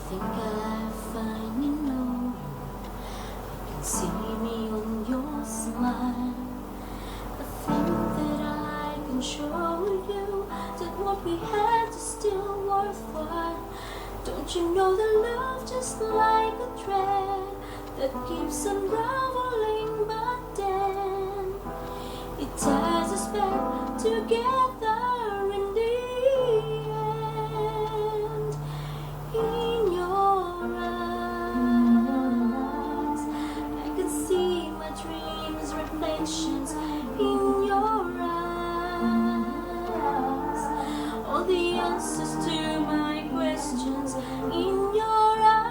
think I finally know. You can see me on your smile. I think that I can show you that what we had is still worthwhile. Don't you know that love just like a thread that keeps unraveling, but then it ties us back together in the end. In your eyes, I can see my dreams' reflections. In your eyes, all the answers to my questions. In your eyes,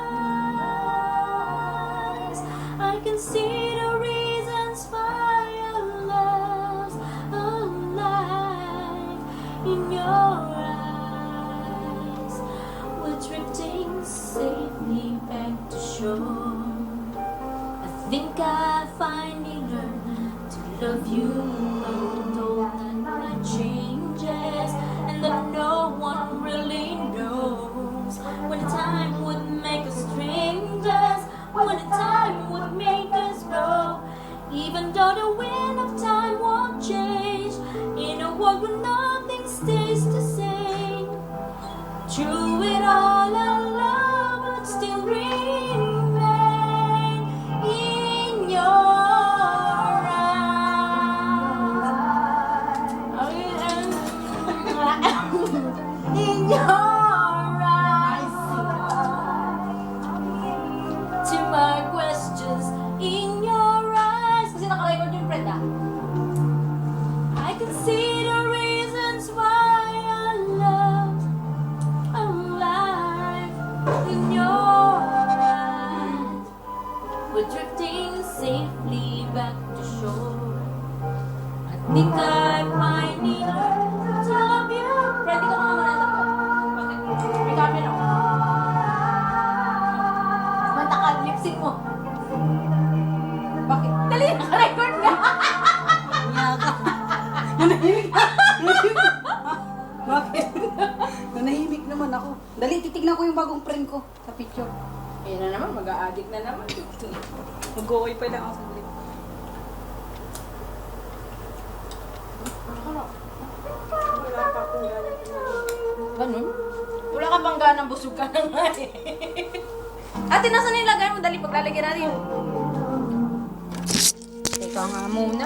I can see the reasons why our love's alive. In your eyes, we're drifting safely back to shore. I think I finally learned to love you, although that changes, and that no one really knows when the time would make us strangers, when the time would make us grow. Even though the wind of time won't change, in a world where nothing stays the same, through it all our love would still remain. In your eyes, in your eyes, to my questions. In your eyes, kasi naka-record yung friend ah. I can see the reasons why I love alive. In your eyes, we're drifting safely back to shore. I think I finally learned to love you. Friend, ikaw nga manatap ko. Bakit? May camera ko. Manta ka, lip sync mo. Bakit? Dali, naka-record nga. Nanahimik. Bakit? Nanahimik naman ako. Dali, titignan ko yung bagong friend ko sa picture. Ayan na naman, mag-a-addict na naman. Mag-okay pa lang ako sa dali. Wala pa akong ganang ganun? Wala ka bang ganang busog ka na nga eh. Ate, nasa nilagay mo? Dali, paglalagyan natin yung... Teka nga muna.